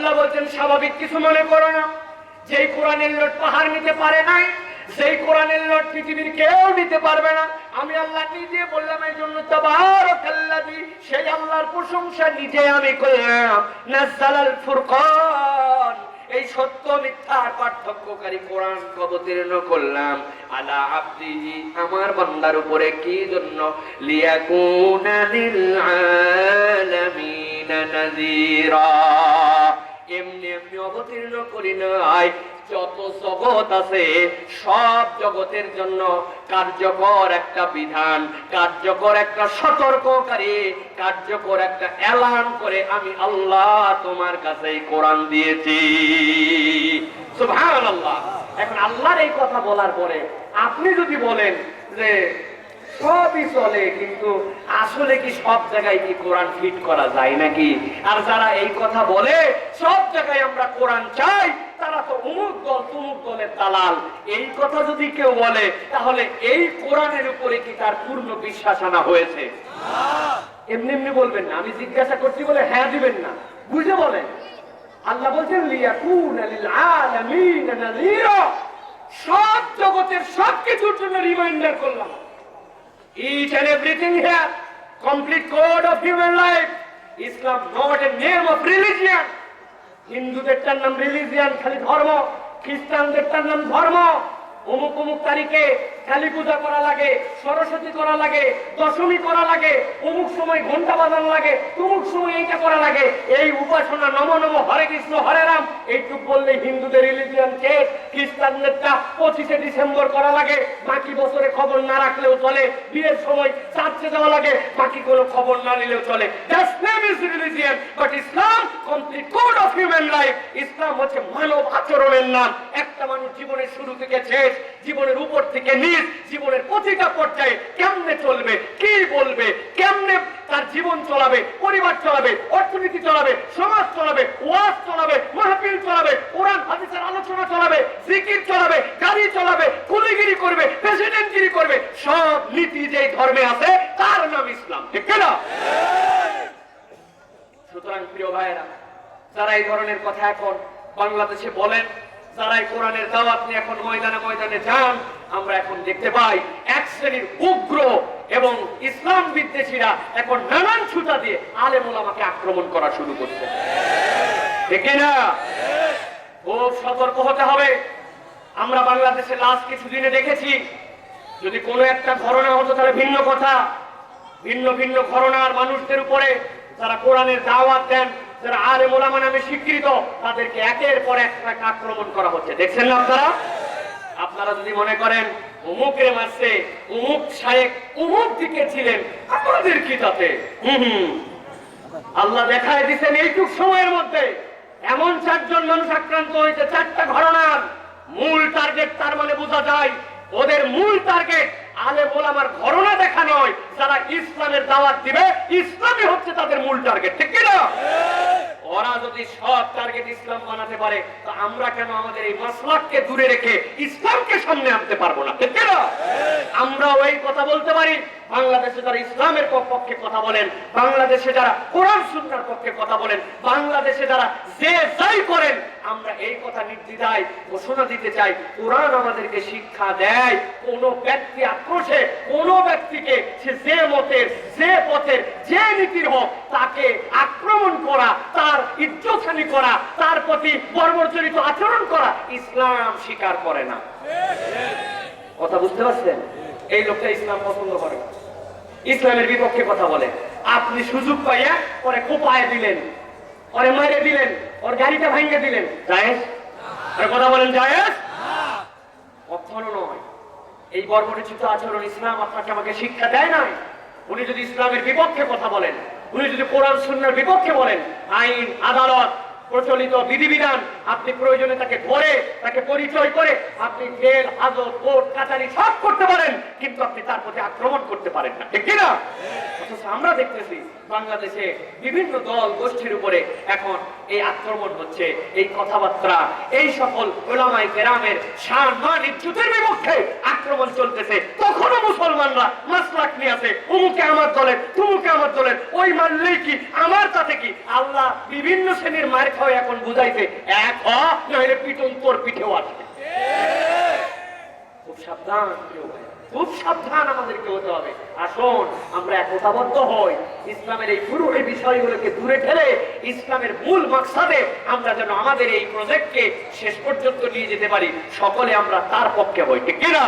আল্লাহ বলছেন স্বাভাবিক কিছু মনে করো না, যেই কোরআনের লোট পাহাড় নিতে পারে নাই, সেই কোরআনের লোট পৃথিবীর কেউ নিতে পারবে না। আমি আল্লাহ নিজে বললাম, এই জন্য তাবারাকাল্লাযী, সেই আল্লাহর প্রশংসা নিজে আমি করলাম। নাযালাল ফুরকান, এই সত্য মিথ্যার পার্থক্যকারী কোরআন অবতীর্ণ করলাম আলা আবদিহি, আমার বান্দার উপরে। কি জন্য? লিয়াকুনা লিল আলামিন নাযীরা। এমনি এমনি অবতীর্ণ করি নাই, যত জগৎ আছে সব জগতের জন্য কার্যকর একটা বিধান, কার্যকর একটা সতর্ককারী, কার্যকর একটা এলান করে আমি আল্লাহ তোমার কাছে কোরআন দিয়েছি। সুবহানাল্লাহ। এখন আল্লাহর এই কথা বলার পরে আপনি যদি বলেন যে সবই চলে, কিন্তু আসলে কি সব জায়গায় কি কোরআন ফিট করা যায় নাকি? আর যারা এই কথা বলে সব জায়গায় আমরা কোরআন চাই, তারা তো অমুক দল তমুক দলের দালাল। এই কথা যদি কেউ বলে, তাহলে এই কোরআনের উপরে কি তার পূর্ণ বিশ্বাস আনা হয়েছে? এমনি এমনি বলবেন না। আমি জিজ্ঞাসা করছি বলে হ্যাঁ দিবেন না, বুঝে বলেন। আল্লাহ বলছেন লিয়াকুনা লিল আলামিন নাযীরা, সব জগতের সবকিছুর জন্য রিমাইন্ডার করলাম। Each and everything here, complete code of human life. Islam not a name of religion. হিন্দুদের তার নাম রিলিজিয়ান, খালি ধর্ম। খ্রিস্টানদের তার নাম ধর্ম। অমুক অমুক তারিখে কালী পূজা করা লাগে, সরস্বতী করা লাগে, দশমী করা লাগে, অমুক সময় ঘন্টা বাজানো লাগে, অমুক সময় এইটা করা লাগে। এই উপাসনা নম নম হরে কৃষ্ণ হরে রাম, এইটুক বললে হিন্দুদের রিলিজিয়ান শেষ। খ্রিস্টানদেরটা 25শে ডিসেম্বর করা লাগে, বাকি বছরে খবর না রাখলেও চলে। বিয়ের সময় চার্চে যাওয়া লাগে, বাকি কোনো খবর না নিলেও চলে। That name is religion, but Islam complete code of human life. ইসলাম হচ্ছে মানব আচরণের নাম। একটা মানুষ জীবনের শুরু থেকে শেষ, জীবনের উপর থেকে নিচ, জীবনের প্রতিটা পর্যায়ে কেমনে চলবে, কি বলবে, কেমনে তার জীবন চলাবে, পরিবার চলাবে, অর্থনীতি চলাবে, সমাজ চলাবে, ওয়াজ চলাবে, মাহফিল চলাবে, কোরআন হাদিসের আলোচনা চলাবে, জিকির চলাবে, গাড়ি চলাবে, কুলিগিরি করবে, প্রেসিডেন্টগিরি করবে, সব নীতি যেই ধর্মে আছে তার নাম ইসলাম। ঠিক না? সুতরাং প্রিয় ভাইয়েরা, যারা এই ধরনের কথা এখন বাংলাদেশে বলেন, যারা এই কোরআনের দাওয়াত নিয়ে এখন ময়দানে ময়দানে যান, আমরা এখন দেখতে পাই এক শ্রেণীর উগ্র এবং ইসলাম বিদ্বেষীরা এখন নানান ছুতা দিয়ে আলেম ওলামাকে আক্রমণ করা শুরু করছে। ঠিক না? খুব সতর্ক হতে হবে। আমরা বাংলাদেশে লাস্ট কিছুদিনে দেখেছি, যদি কোনো একটা ঘটনা হতো তাহলে ভিন্ন কথা। ভিন্ন ভিন্ন ঘটনার মানুষদের উপরে যারা কোরআনের দাওয়াত দেন, যারা আলেম ওলামা নামে স্বীকৃত, তাদেরকে একের পর এক আক্রমণ করা হচ্ছে। দেখছেন না আপনারা? আপনারা যদি মনে করেন অমুকের মাসে অমুক শায়েখ অমুক দিকে ছিলেন, আমাদের কি তাতে? আল্লাহ দেখায় দিচ্ছেন এইটুক সময়ের মধ্যে এমন 4 জন মানুষ আক্রান্ত হয়েছে। 4টা ঘটনার মূল টার্গেট, তার মানে বোঝা যায় ওদের মূল টার্গেট আলেম ওলামার ঘটনা দেখা নয়, যারা ইসলামের দাওয়াত দিবে ইসলামই হচ্ছে তাদের মূল টার্গেট। ঠিক না? ওরা যদি সব টার্গেট ইসলাম বানাতে পারে, তো আমরা কেন আমাদের এই মাসলাককে দূরে রেখে ইসলামকে সামনে আনতে পারবো না? ঠিক না? আমরাও এই কথা বলতে পারি। বাংলাদেশে যারা ইসলামের পক্ষে কথা বলেন, বাংলাদেশে যারা কোরআন সুন্নাহর পক্ষে কথা বলেন, বাংলাদেশে যারা যে যাই করেন, আমরা এই কথা নির্দ্বিধায় ঘোষণা দিতে চাই, কোরআন আমাদেরকে শিক্ষা দেয় কোন ব্যক্তি আক্রোশে কোন ব্যক্তিকে সে যে মতের, যে পথের, যে নীতির হোক, তাকে আক্রমণ করা, তার ইজ্জতহানি করা, তার প্রতি বর্বরজনিত আচরণ করা ইসলাম স্বীকার করে না। কথা বুঝতে পারছেন? এই লোকটা ইসলাম পছন্দ করে, ইসলামের বিপক্ষে কথা বলে। আপনি সুযোগ পাইয়া পরে কোপায় দিলেন, ওরে মারে দিলেন, ওর গাড়িটা ভাঙিয়ে দিলেন, জায়েজ? আর কথা বলেন জায়েজ? কখনো নয়। এই বর্বরচিত আচরণ ইসলাম আপনাকে আমাকে শিক্ষা দেয় নাই। উনি যদি ইসলামের বিপক্ষে কথা বলেন, উনি যদি কোরআন সুন্নাহর বিপক্ষে বলেন, আইন আদালত প্রচলিত বিধিবিধান আপনি প্রয়োজনে তাকে ধরে, তাকে পরিচয় করে আপনি জেল, হাজত, কোর্ট কাছারি সব করতে পারেন, কিন্তু আপনি তার প্রতি আক্রমণ করতে পারেন না। ঠিক কিনা? অথচ আমরা দেখতেছি বাংলাদেশে বিভিন্ন দল গোষ্ঠীর উপরে এখন এই আক্রমণ হচ্ছে, এই কথাবার্তা, এই সকল উলামায়ে কেরামের সম্মান ইজ্জতের বিপক্ষে আক্রমণ চলতেছে। তখনও মুসলমানরা মাসলাক নিয়ে আছে, অমুকে আমার দলের, তুমুকে আমার দলের, ওই মানলেই কি, আমার তাতে কি? আল্লাহ বিভিন্ন শ্রেণীর মায়ের হয়ে এখন বুঝাইছে এক হ, নইলে পিটন তোর পিঠেও আসবে। খুব সাবধান প্রিয় ভাই, খুব সাবধান আমাদেরকে হতে হবে। আসুন আমরা একতাবদ্ধ হই, ইসলামের এই পুরোনো বিষয়গুলোকে দূরে ঠেলে ইসলামের মূল মাকসাদে আমরা যেন আমাদের এই প্রজেক্টকে শেষ পর্যন্ত নিয়ে যেতে পারি। সকলে আমরা তার পক্ষে হই, ঠিক কিনা?